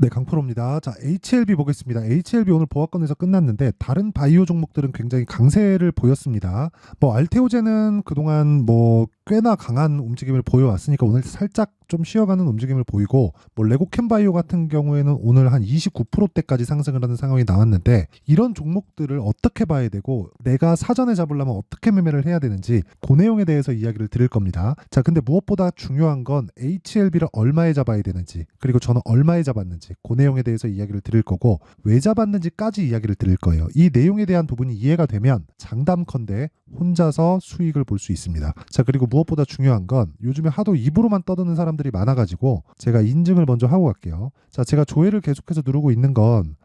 네, 강프로입니다. 자, HLB 보겠습니다. HLB 오늘 보합권에서 끝났는데 다른 바이오 종목들은 굉장히 강세를 보였습니다. 뭐 알테오젠은 그동안 뭐 꽤나 강한 움직임을 보여왔으니까 오늘 살짝 좀 쉬어가는 움직임을 보이고, 뭐 레고캠바이오 같은 경우에는 오늘 한 29%대까지 상승을 하는 상황이 나왔는데, 이런 종목들을 어떻게 봐야 되고 내가 사전에 잡으려면 어떻게 매매를 해야 되는지 그 내용에 대해서 이야기를 드릴 겁니다. 자, 근데 무엇보다 중요한 건 HLB를 얼마에 잡아야 되는지, 그리고 저는 얼마에 잡았는지 그 내용에 대해서 이야기를 드릴 거고, 왜 잡았는지까지 이야기를 드릴 거예요. 이 내용에 대한 부분이 이해가 되면 장담컨대 혼자서 수익을 볼 수 있습니다. 자, 그리고 무엇보다 중요한 건 요즘에 하도 입으로만 떠드는 사람들이 많아가지고 제가 인증을 먼저 하고 갈게요. 자, 제가 조회를 계속해서 누르고 있는 건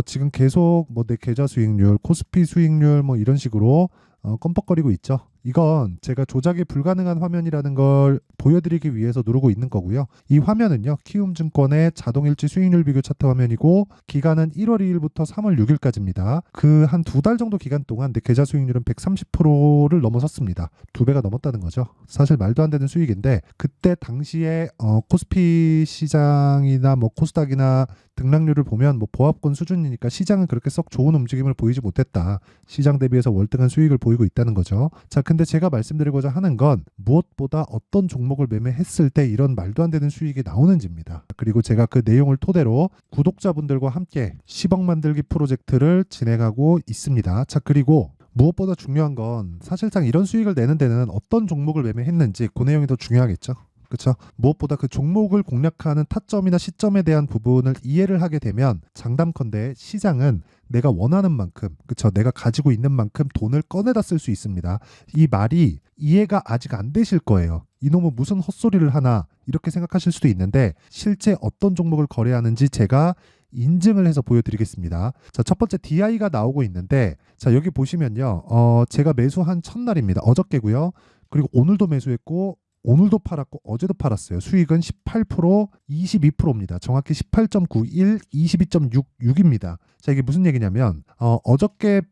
지금 계속 뭐 내 계좌 수익률, 코스피 수익률 뭐 이런 식으로 껌뻑거리고 있죠. 이건 제가 조작이 불가능한 화면이라는 걸 보여드리기 위해서 누르고 있는 거고요. 이 화면은요, 키움증권의 자동일지 수익률 비교 차트 화면이고, 기간은 1월 2일부터 3월 6일까지입니다. 그 한 두 달 정도 기간 동안 내 계좌 수익률은 130%를 넘어섰습니다. 2배가 넘었다는 거죠. 사실 말도 안 되는 수익인데, 그때 당시에 코스피 시장이나 뭐 코스닥이나 등락률을 보면 뭐 보합권 수준이니까 시장은 그렇게 썩 좋은 움직임을 보이지 못했다. 시장 대비해서 월등한 수익을 보이고 있다는 거죠. 자, 근데 제가 말씀드리고자 하는 건 무엇보다 어떤 종목을 매매했을 때 이런 말도 안 되는 수익이 나오는지입니다. 그리고 제가 그 내용을 토대로 구독자분들과 함께 10억 만들기 프로젝트를 진행하고 있습니다. 자, 그리고 무엇보다 중요한 건 사실상 이런 수익을 내는 데는 어떤 종목을 매매했는지 그 내용이 더 중요하겠죠. 그렇죠. 무엇보다 그 종목을 공략하는 타점이나 시점에 대한 부분을 이해를 하게 되면 장담컨대 시장은 내가 원하는 만큼, 그렇죠, 내가 가지고 있는 만큼 돈을 꺼내다 쓸 수 있습니다. 이 말이 이해가 아직 안 되실 거예요. 이놈은 무슨 헛소리를 하나 이렇게 생각하실 수도 있는데, 실제 어떤 종목을 거래하는지 제가 인증을 해서 보여드리겠습니다. 자, 첫 번째 DI가 나오고 있는데, 자, 여기 보시면요, 제가 매수한 첫날입니다. 어저께고요. 그리고 오늘도 매수했고 오늘도 팔았고 어제도 팔았어요. 수익은 18%, 22%입니다. 정확히 18.91, 22.66입니다. 자, 이게 무슨 얘기냐면 어저께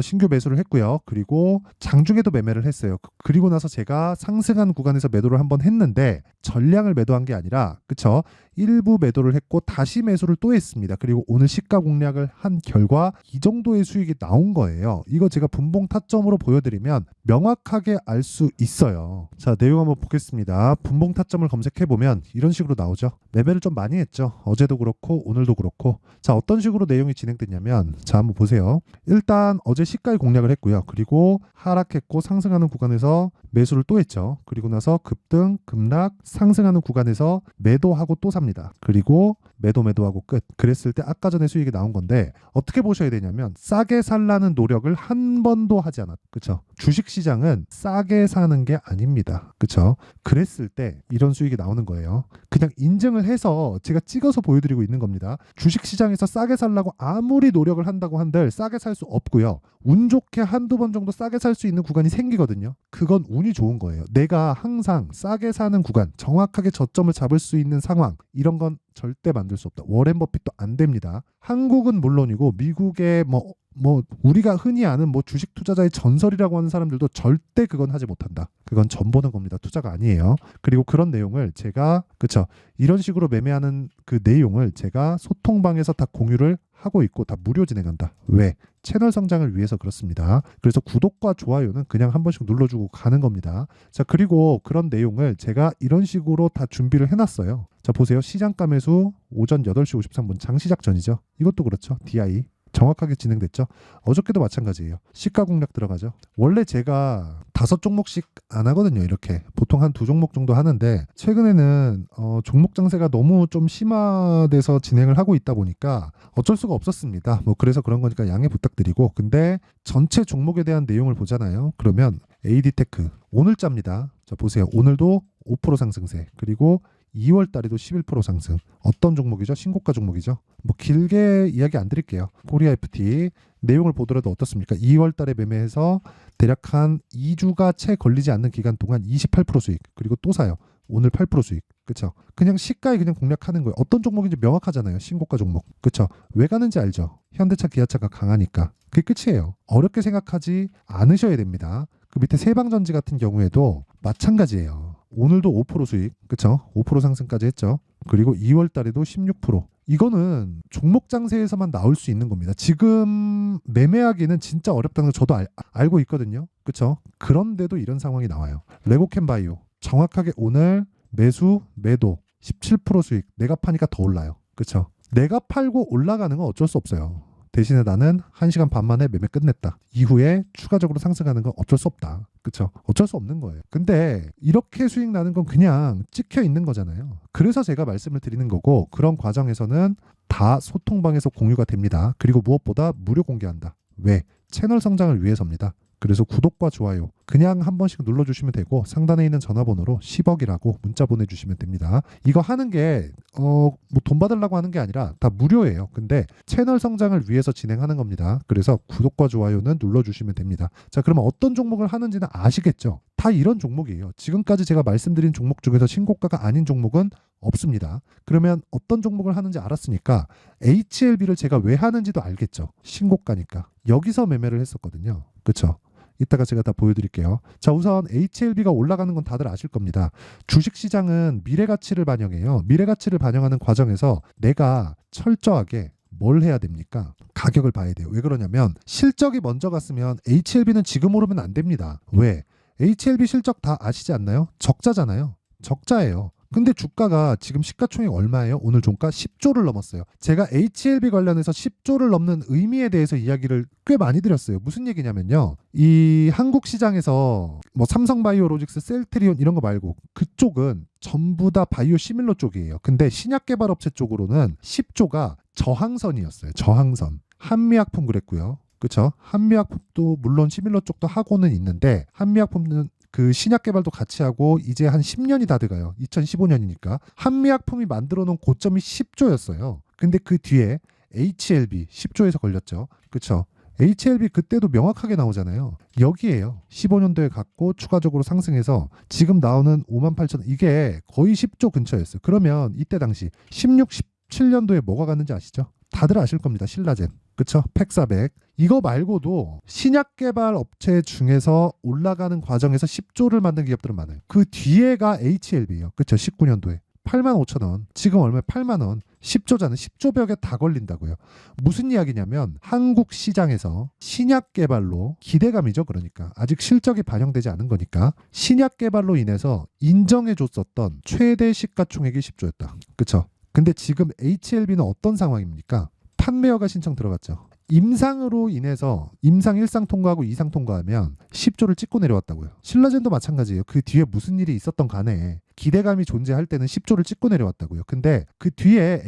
신규 매수를 했고요. 그리고 장중에도 매매를 했어요. 그리고 나서 제가 상승한 구간에서 매도를 한번 했는데 전량을 매도한 게 아니라, 그쵸, 일부 매도를 했고 다시 매수를 또 했습니다. 그리고 오늘 시가 공략을 한 결과 이 정도의 수익이 나온 거예요. 이거 제가 분봉 타점으로 보여드리면 명확하게 알 수 있어요. 자, 내용 한번 보겠습니다. 분봉 타점을 검색해보면 이런 식으로 나오죠. 매매를 좀 많이 했죠. 어제도 그렇고 오늘도 그렇고. 자, 어떤 식으로 내용이 진행됐냐면, 자, 한번 보세요. 일단 어제 시가에 공략을 했고요. 그리고 하락했고 상승하는 구간에서 매수를 또 했죠. 그리고 나서 급등, 급락, 상승하는 구간에서 매도하고 또 삽니다. 그리고 매도하고 끝. 그랬을 때 아까 전에 수익이 나온 건데, 어떻게 보셔야 되냐면 싸게 살라는 노력을 한 번도 하지 않았. 그렇죠? 주식시장은 싸게 사는 게 아닙니다. 그렇죠? 그랬을 때 이런 수익이 나오는 거예요. 그냥 인증을 해서 제가 찍어서 보여드리고 있는 겁니다. 주식시장에서 싸게 살라고 아무리 노력을 한다고 한들 싸게 살 수 없고요. 운 좋게 한두 번 정도 싸게 살 수 있는 구간이 생기거든요. 그건 운이 좋은 거예요. 내가 항상 싸게 사는 구간, 정확하게 저점을 잡을 수 있는 상황, 이런 건 절대 만들 수 없다. 워렌 버핏도 안 됩니다. 한국은 물론이고 미국의 뭐 우리가 흔히 아는 뭐 주식 투자자의 전설이라고 하는 사람들도 절대 그건 하지 못한다. 그건 전 보는 겁니다. 투자가 아니에요. 그리고 그런 내용을 제가, 그쵸, 이런 식으로 매매하는 그 내용을 제가 소통방에서 다 공유를 하고 있고 다 무료 진행한다. 왜? 채널 성장을 위해서 그렇습니다. 그래서 구독과 좋아요는 그냥 한 번씩 눌러주고 가는 겁니다. 자, 그리고 그런 내용을 제가 이런 식으로 다 준비를 해놨어요. 자, 보세요. 시장가 매수 오전 8시 53분 장시작 전이죠. 이것도 그렇죠. DI 정확하게 진행됐죠. 어저께도 마찬가지예요. 시가 공략 들어가죠. 원래 제가 5종목씩 안 하거든요. 이렇게 보통 한 2종목 정도 하는데, 최근에는 종목 장세가 너무 좀 심화돼서 진행을 하고 있다 보니까 어쩔 수가 없었습니다. 뭐 그래서 그런 거니까 양해 부탁드리고, 근데 전체 종목에 대한 내용을 보잖아요. 그러면 AD테크 오늘자입니다. 자, 보세요. 오늘도 5% 상승세, 그리고 2월 달에도 11% 상승. 어떤 종목이죠? 신고가 종목이죠. 뭐 길게 이야기 안 드릴게요. 코리아 FT 내용을 보더라도 어떻습니까? 2월 달에 매매해서 대략 한 2주가 채 걸리지 않는 기간 동안 28% 수익. 그리고 또 사요. 오늘 8% 수익. 그쵸? 그냥 시가에 그냥 공략하는 거예요. 어떤 종목인지 명확하잖아요. 신고가 종목. 그쵸? 왜 가는지 알죠? 현대차, 기아차가 강하니까. 그게 끝이에요. 어렵게 생각하지 않으셔야 됩니다. 그 밑에 세방전지 같은 경우에도 마찬가지예요. 오늘도 5% 수익, 그쵸? 5% 상승까지 했죠. 그리고 2월 달에도 16%, 이거는 종목 장세에서만 나올 수 있는 겁니다. 지금 매매하기는 진짜 어렵다는 걸 저도 알고 있거든요. 그렇죠? 그런데도 이런 상황이 나와요. 레고캠 바이오 정확하게 오늘 매수 매도 17% 수익. 내가 파니까 더 올라요. 그렇죠? 내가 팔고 올라가는 건 어쩔 수 없어요. 대신에 나는 1시간 반 만에 매매 끝냈다. 이후에 추가적으로 상승하는 건 어쩔 수 없다. 그쵸? 어쩔 수 없는 거예요. 근데 이렇게 수익 나는 건 그냥 찍혀 있는 거잖아요. 그래서 제가 말씀을 드리는 거고, 그런 과정에서는 다 소통방에서 공유가 됩니다. 그리고 무엇보다 무료 공개한다. 왜? 채널 성장을 위해서입니다. 그래서 구독과 좋아요 그냥 한 번씩 눌러주시면 되고, 상단에 있는 전화번호로 10억이라고 문자 보내주시면 됩니다. 이거 하는 게 뭐 돈 받으려고 하는 게 아니라 다 무료예요. 근데 채널 성장을 위해서 진행하는 겁니다. 그래서 구독과 좋아요는 눌러주시면 됩니다. 자, 그러면 어떤 종목을 하는지는 아시겠죠? 다 이런 종목이에요. 지금까지 제가 말씀드린 종목 중에서 신고가가 아닌 종목은 없습니다. 그러면 어떤 종목을 하는지 알았으니까 HLB를 제가 왜 하는지도 알겠죠? 신고가니까. 여기서 매매를 했었거든요. 그렇죠? 이따가 제가 다 보여드릴게요. 자, 우선 HLB가 올라가는 건 다들 아실 겁니다. 주식시장은 미래가치를 반영해요. 미래가치를 반영하는 과정에서 내가 철저하게 뭘 해야 됩니까? 가격을 봐야 돼요. 왜 그러냐면 실적이 먼저 갔으면 HLB는 지금 오르면 안 됩니다. 왜? HLB 실적 다 아시지 않나요? 적자잖아요. 적자예요. 근데 주가가 지금 시가총액 얼마예요? 오늘 종가 10조를 넘었어요. 제가 HLB 관련해서 10조를 넘는 의미에 대해서 이야기를 꽤 많이 드렸어요. 무슨 얘기냐면요. 이 한국 시장에서 뭐 삼성바이오로직스, 셀트리온 이런 거 말고 그쪽은 전부 다 바이오 시밀러 쪽이에요. 근데 신약개발업체 쪽으로는 10조가 저항선이었어요. 저항선. 한미약품 그랬고요. 그렇죠? 한미약품도 물론 시밀러 쪽도 하고는 있는데, 한미약품은 그 신약 개발도 같이 하고 이제 한 10년이 다 돼가요. 2015년이니까. 한미약품이 만들어 놓은 고점이 10조였어요. 근데 그 뒤에 HLB 10조에서 걸렸죠. 그렇죠? HLB 그때도 명확하게 나오잖아요. 여기에요. 15년도에 갔고 추가적으로 상승해서 지금 나오는 58,000원, 이게 거의 10조 근처였어요. 그러면 이때 당시 16, 17년도에 뭐가 갔는지 아시죠? 다들 아실 겁니다. 신라젠. 그쵸? 팩사백. 이거 말고도 신약 개발 업체 중에서 올라가는 과정에서 10조를 만든 기업들은 많아요. 그 뒤에가 HLB예요. 그쵸? 19년도에. 85,000원. 지금 얼마에 8만원. 10조잖아요. 10조 벽에 다 걸린다고요. 무슨 이야기냐면 한국 시장에서 신약 개발로 기대감이죠. 그러니까 아직 실적이 반영되지 않은 거니까 신약 개발로 인해서 인정해줬었던 최대 시가총액이 10조였다. 그쵸? 근데 지금 HLB는 어떤 상황입니까? 판매허가 신청 들어갔죠. 임상으로 인해서 임상 1상 통과하고 2상 통과하면 10조를 찍고 내려왔다고요. 신라젠도 마찬가지예요. 그 뒤에 무슨 일이 있었던 간에 기대감이 존재할 때는 10조를 찍고 내려왔다고요. 근데 그 뒤에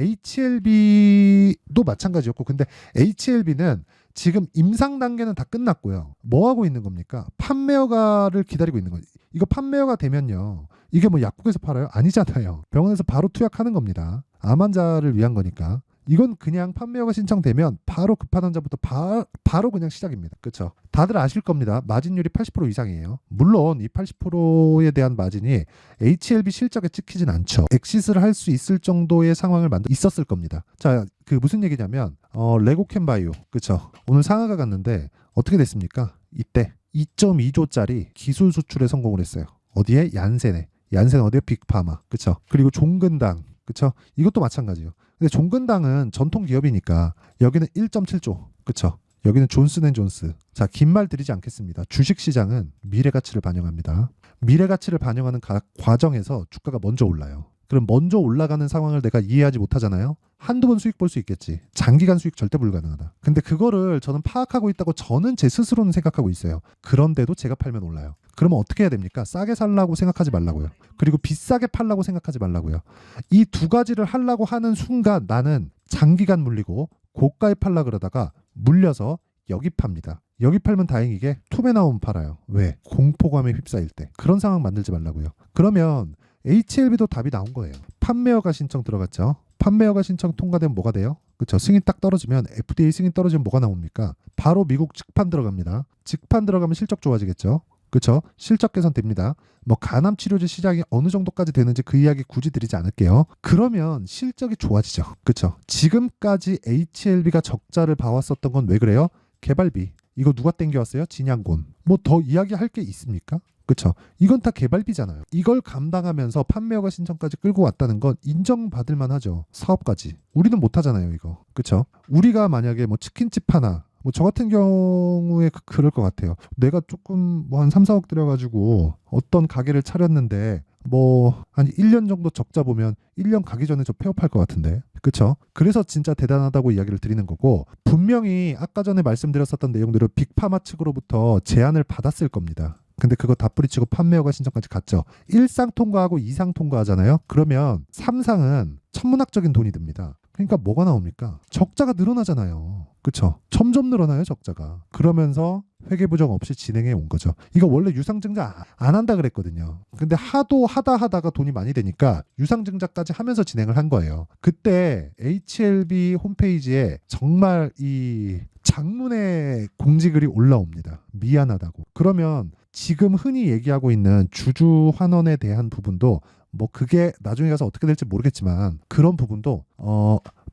HLB도 마찬가지였고, 근데 HLB는 지금 임상 단계는 다 끝났고요. 뭐 하고 있는 겁니까? 판매허가를 기다리고 있는 거예요. 이거 판매허가 되면요. 이게 뭐 약국에서 팔아요? 아니잖아요. 병원에서 바로 투약하는 겁니다. 암 환자를 위한 거니까. 이건 그냥 판매허가 신청되면 바로 급한 환자부터 바로 그냥 시작입니다. 그렇죠? 다들 아실 겁니다. 마진율이 80% 이상이에요. 물론 이 80%에 대한 마진이 HLB 실적에 찍히진 않죠. 엑시스를 할 수 있을 정도의 상황을 있었을 겁니다. 자, 그 무슨 얘기냐면 레고캠 바이오. 그렇죠? 오늘 상하가 갔는데 어떻게 됐습니까? 이때 2.2조짜리 기술 수출에 성공을 했어요. 어디에? 얀센에. 얀센 어디에? 빅파마. 그렇죠? 그리고 종근당. 그렇죠? 이것도 마찬가지예요. 근데 종근당은 전통 기업이니까 여기는 1.7조. 그쵸? 여기는 존슨앤존스. 자, 긴 말 드리지 않겠습니다. 주식시장은 미래가치를 반영합니다. 미래가치를 반영하는 과정에서 주가가 먼저 올라요. 그럼 먼저 올라가는 상황을 내가 이해하지 못하잖아요. 한두 번 수익 볼 수 있겠지. 장기간 수익 절대 불가능하다. 근데 그거를 저는 파악하고 있다고 저는 제 스스로는 생각하고 있어요. 그런데도 제가 팔면 올라요. 그러면 어떻게 해야 됩니까? 싸게 살라고 생각하지 말라고요. 그리고 비싸게 팔라고 생각하지 말라고요. 이 두 가지를 하려고 하는 순간 나는 장기간 물리고 고가에 팔라 그러다가 물려서 여기 팝니다. 여기 팔면 다행이게 툼에 나오면 팔아요. 왜? 공포감에 휩싸일 때. 그런 상황 만들지 말라고요. 그러면 HLB도 답이 나온 거예요. 판매허가 신청 들어갔죠. 판매허가 신청 통과되면 뭐가 돼요? 그렇죠. 승인 딱 떨어지면, FDA 승인 떨어지면 뭐가 나옵니까? 바로 미국 직판 들어갑니다. 직판 들어가면 실적 좋아지겠죠. 그렇죠? 실적 개선됩니다. 뭐 간암 치료제 시장이 어느 정도까지 되는지 그 이야기 굳이 드리지 않을게요. 그러면 실적이 좋아지죠. 그렇죠? 지금까지 HLB가 적자를 봐왔었던 건 왜 그래요? 개발비. 이거 누가 땡겨왔어요? 진양곤. 뭐 더 이야기할 게 있습니까? 그쵸? 이건 다 개발비잖아요. 이걸 감당하면서 판매 허가 신청까지 끌고 왔다는 건 인정받을 만하죠. 사업까지. 우리는 못하잖아요, 이거. 그쵸? 우리가 만약에 뭐 치킨집 하나, 뭐 저 같은 경우에 그럴 것 같아요. 내가 조금 뭐 한 3, 4억 들여가지고 어떤 가게를 차렸는데 뭐 한 1년 정도 적자 보면 1년 가기 전에 저 폐업할 것 같은데. 그쵸? 그래서 진짜 대단하다고 이야기를 드리는 거고, 분명히 아까 전에 말씀드렸었던 내용대로 빅파마 측으로부터 제안을 받았을 겁니다. 근데 그거 다 뿌리치고 판매 허가 신청까지 갔죠. 1상 통과하고 2상 통과하잖아요. 그러면 3상은 천문학적인 돈이 듭니다. 그러니까 뭐가 나옵니까? 적자가 늘어나잖아요. 그쵸? 점점 늘어나요, 적자가. 그러면서 회계 부정 없이 진행해 온 거죠. 이거 원래 유상증자 안 한다 그랬거든요. 근데 하도 하다가 돈이 많이 되니까 유상증자까지 하면서 진행을 한 거예요. 그때 HLB 홈페이지에 정말 이 장문의 공지글이 올라옵니다. 미안하다고. 그러면 지금 흔히 얘기하고 있는 주주 환원에 대한 부분도 뭐 그게 나중에 가서 어떻게 될지 모르겠지만 그런 부분도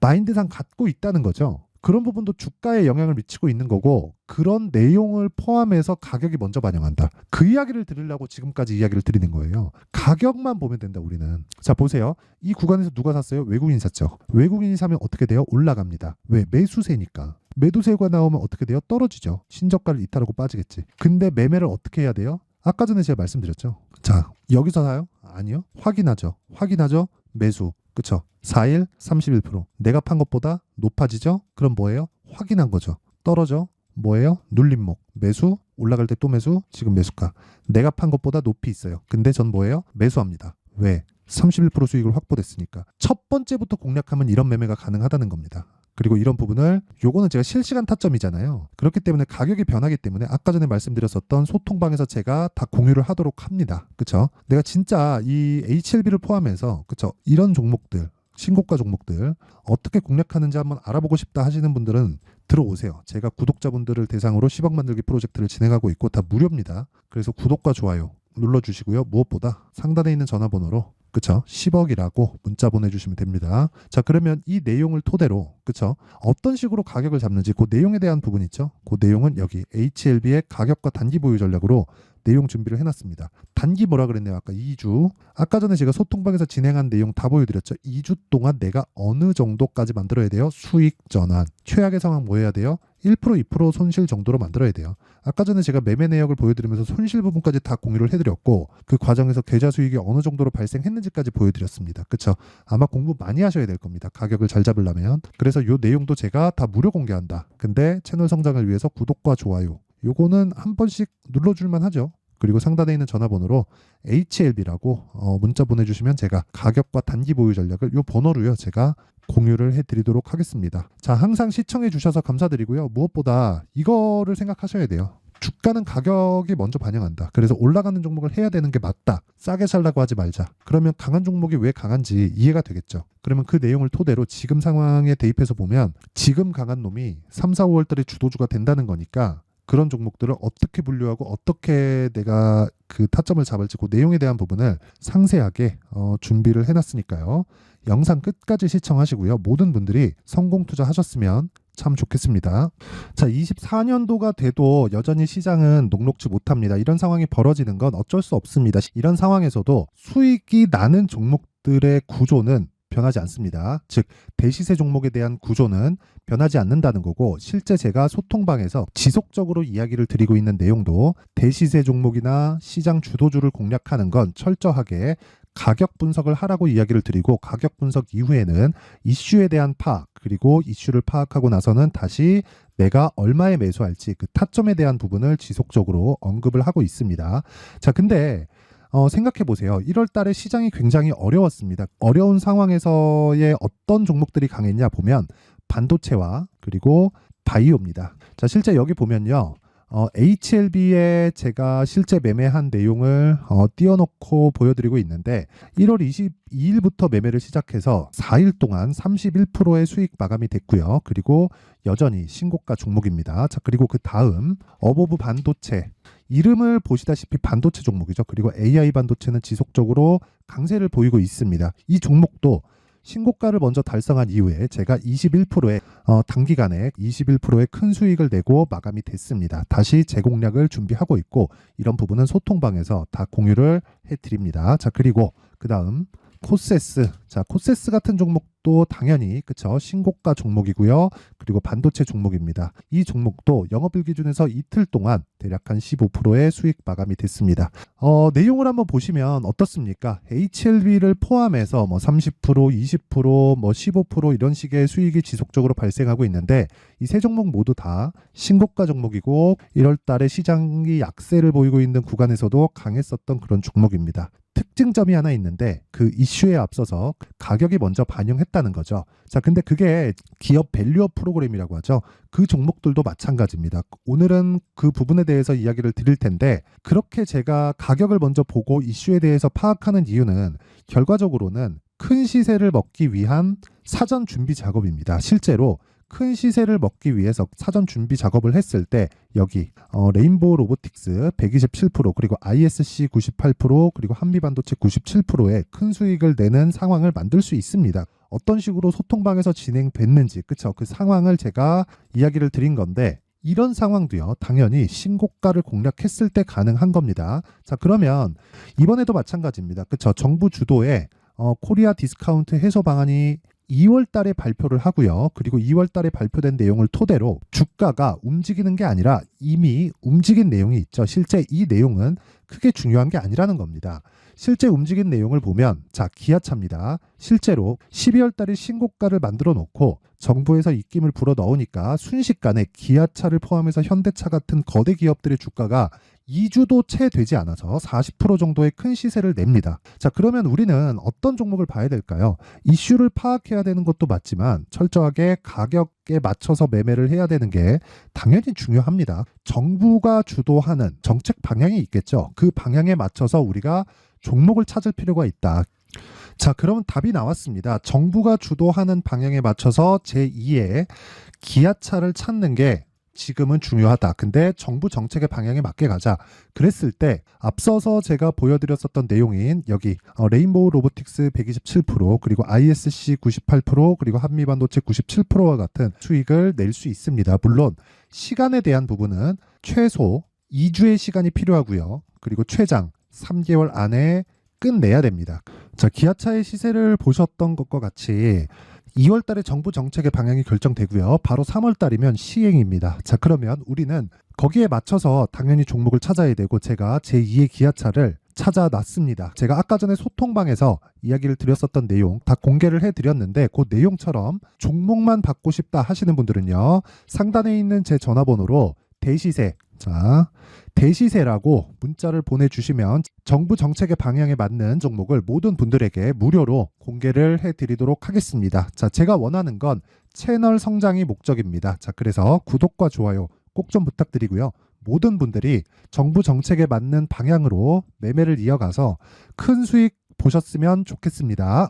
마인드상 갖고 있다는 거죠. 그런 부분도 주가에 영향을 미치고 있는 거고, 그런 내용을 포함해서 가격이 먼저 반영한다. 그 이야기를 들으려고 지금까지 이야기를 드리는 거예요. 가격만 보면 된다, 우리는. 자, 보세요. 이 구간에서 누가 샀어요? 외국인이 샀죠. 외국인이 사면 어떻게 돼요? 올라갑니다. 왜? 매수세니까. 매도세가 나오면 어떻게 돼요? 떨어지죠. 신저가를 이탈하고 빠지겠지. 근데 매매를 어떻게 해야 돼요? 아까 전에 제가 말씀드렸죠. 자, 여기서 사요? 아니요. 확인하죠. 매수. 그쵸? 4일 31%. 내가 판 것보다 높아지죠? 그럼 뭐예요? 확인한 거죠. 떨어져? 뭐예요? 눌림목. 매수, 올라갈 때 또 매수, 지금 매수가. 내가 판 것보다 높이 있어요. 근데 전 뭐예요? 매수합니다. 왜? 31% 수익을 확보됐으니까. 첫 번째부터 공략하면 이런 매매가 가능하다는 겁니다. 그리고 이런 부분을, 요거는 제가 실시간 타점이잖아요. 그렇기 때문에 가격이 변하기 때문에 아까 전에 말씀드렸었던 소통방에서 제가 다 공유를 하도록 합니다. 그쵸? 내가 진짜 이 HLB를 포함해서, 그쵸? 이런 종목들, 신고가 종목들 어떻게 공략하는지 한번 알아보고 싶다 하시는 분들은 들어오세요. 제가 구독자분들을 대상으로 10억 만들기 프로젝트를 진행하고 있고 다 무료입니다. 그래서 구독과 좋아요 눌러주시고요. 무엇보다 상단에 있는 전화번호로, 그쵸? 10억이라고 문자 보내주시면 됩니다. 자, 그러면 이 내용을 토대로, 그쵸? 어떤 식으로 가격을 잡는지 그 내용에 대한 부분 있죠? 그 내용은 여기 HLB의 가격과 단기 보유 전략으로 내용 준비를 해놨습니다. 단기 뭐라 그랬네요? 아까 2주. 아까 전에 제가 소통방에서 진행한 내용 다 보여드렸죠. 2주 동안 내가 어느 정도까지 만들어야 돼요? 수익 전환. 최악의 상황 뭐 해야 돼요? 1% 2% 손실 정도로 만들어야 돼요. 아까 전에 제가 매매 내역을 보여드리면서 손실 부분까지 다 공유를 해드렸고, 그 과정에서 계좌 수익이 어느 정도로 발생했는지까지 보여드렸습니다. 그쵸? 아마 공부 많이 하셔야 될 겁니다. 가격을 잘 잡으려면. 그래서 이 내용도 제가 다 무료 공개한다. 근데 채널 성장을 위해서 구독과 좋아요, 요거는 한 번씩 눌러줄만 하죠. 그리고 상단에 있는 전화번호로 HLB라고 문자 보내주시면 제가 가격과 단기 보유 전략을 요 번호로요 제가 공유를 해드리도록 하겠습니다. 자, 항상 시청해 주셔서 감사드리고요. 무엇보다 이거를 생각하셔야 돼요. 주가는 가격이 먼저 반영한다. 그래서 올라가는 종목을 해야 되는 게 맞다. 싸게 살라고 하지 말자. 그러면 강한 종목이 왜 강한지 이해가 되겠죠. 그러면 그 내용을 토대로 지금 상황에 대입해서 보면 지금 강한 놈이 3, 4, 5월 달에 주도주가 된다는 거니까, 그런 종목들을 어떻게 분류하고 어떻게 내가 그 타점을 잡을지 그 내용에 대한 부분을 상세하게 준비를 해놨으니까요. 영상 끝까지 시청하시고요. 모든 분들이 성공 투자하셨으면 참 좋겠습니다. 자, 24년도가 돼도 여전히 시장은 녹록지 못합니다. 이런 상황이 벌어지는 건 어쩔 수 없습니다. 이런 상황에서도 수익이 나는 종목들의 구조는 변하지 않습니다. 즉 대시세 종목에 대한 구조는 변하지 않는다는 거고, 실제 제가 소통방에서 지속적으로 이야기를 드리고 있는 내용도 대시세 종목이나 시장 주도주를 공략하는 건 철저하게 가격 분석을 하라고 이야기를 드리고, 가격 분석 이후에는 이슈에 대한 파악, 그리고 이슈를 파악하고 나서는 다시 내가 얼마에 매수할지 그 타점에 대한 부분을 지속적으로 언급을 하고 있습니다. 자, 근데 생각해 보세요. 1월 달에 시장이 굉장히 어려웠습니다. 어려운 상황에서의 어떤 종목들이 강했냐 보면 반도체와 그리고 바이오입니다. 자, 실제 여기 보면요. HLB에 제가 실제 매매한 내용을 띄워놓고 보여드리고 있는데, 1월 22일부터 매매를 시작해서 4일 동안 31%의 수익 마감이 됐고요. 그리고 여전히 신고가 종목입니다. 자, 그리고 그 다음 어보브 반도체, 이름을 보시다시피 반도체 종목이죠. 그리고 AI 반도체는 지속적으로 강세를 보이고 있습니다. 이 종목도 신고가를 먼저 달성한 이후에 제가 21%의 단기간에 21%의 큰 수익을 내고 마감이 됐습니다. 다시 재공략을 준비하고 있고 이런 부분은 소통방에서 다 공유를 해드립니다. 자, 그리고 그 다음 코세스. 자, 코세스 같은 종목도 당연히 그쵸, 신고가 종목이고요. 그리고 반도체 종목입니다. 이 종목도 영업일 기준에서 이틀 동안 대략 한 15%의 수익 마감이 됐습니다. 내용을 한번 보시면 어떻습니까? HLB를 포함해서 뭐 30%, 20%, 뭐 15% 이런 식의 수익이 지속적으로 발생하고 있는데 이 세 종목 모두 다 신고가 종목이고 1월 달에 시장이 약세를 보이고 있는 구간에서도 강했었던 그런 종목입니다. 특징점이 하나 있는데 그 이슈에 앞서서 가격이 먼저 반영했다는 거죠. 자, 근데 그게 기업 밸류업 프로그램이라고 하죠. 그 종목들도 마찬가지입니다. 오늘은 그 부분에 대해서 이야기를 드릴 텐데 그렇게 제가 가격을 먼저 보고 이슈에 대해서 파악하는 이유는 결과적으로는 큰 시세를 먹기 위한 사전 준비 작업입니다. 실제로 큰 시세를 먹기 위해서 사전 준비 작업을 했을 때 여기 레인보우 로보틱스 127% 그리고 ISC 98% 그리고 한미반도체 97%의 큰 수익을 내는 상황을 만들 수 있습니다. 어떤 식으로 소통방에서 진행됐는지 그쵸? 그 상황을 제가 이야기를 드린 건데 이런 상황도요 당연히 신고가를 공략했을 때 가능한 겁니다. 자, 그러면 이번에도 마찬가지입니다. 그쵸? 정부 주도의 코리아 디스카운트 해소 방안이 2월 달에 발표를 하고요. 그리고 2월 달에 발표된 내용을 토대로 주가가 움직이는 게 아니라 이미 움직인 내용이 있죠. 실제 이 내용은 크게 중요한 게 아니라는 겁니다. 실제 움직인 내용을 보면 자, 기아차입니다. 실제로 12월 달에 신고가를 만들어 놓고 정부에서 입김을 불어 넣으니까 순식간에 기아차를 포함해서 현대차 같은 거대 기업들의 주가가 2주도 채 되지 않아서 40% 정도의 큰 시세를 냅니다. 자, 그러면 우리는 어떤 종목을 봐야 될까요? 이슈를 파악해야 되는 것도 맞지만 철저하게 가격에 맞춰서 매매를 해야 되는 게 당연히 중요합니다. 정부가 주도하는 정책 방향이 있겠죠. 그 방향에 맞춰서 우리가 종목을 찾을 필요가 있다. 자, 그러면 답이 나왔습니다. 정부가 주도하는 방향에 맞춰서 제2의 기아차를 찾는 게 지금은 중요하다. 근데 정부 정책의 방향에 맞게 가자. 그랬을 때 앞서서 제가 보여드렸었던 내용인 여기 레인보우 로보틱스 127% 그리고 ISC 98% 그리고 한미반도체 97%와 같은 수익을 낼 수 있습니다. 물론 시간에 대한 부분은 최소 2주의 시간이 필요하고요. 그리고 최장 3개월 안에 끝내야 됩니다. 자, 기아차의 시세를 보셨던 것과 같이 2월 달에 정부 정책의 방향이 결정되고요. 바로 3월 달이면 시행입니다. 자, 그러면 우리는 거기에 맞춰서 당연히 종목을 찾아야 되고 제가 제2의 기아차를 찾아놨습니다. 제가 아까 전에 소통방에서 이야기를 드렸었던 내용 다 공개를 해드렸는데 그 내용처럼 종목만 받고 싶다 하시는 분들은요. 상단에 있는 제 전화번호로 대시세, 자, 대시세라고 문자를 보내주시면 정부 정책의 방향에 맞는 종목을 모든 분들에게 무료로 공개를 해드리도록 하겠습니다. 자, 제가 원하는 건 채널 성장이 목적입니다. 자, 그래서 구독과 좋아요 꼭 좀 부탁드리고요. 모든 분들이 정부 정책에 맞는 방향으로 매매를 이어가서 큰 수익 보셨으면 좋겠습니다.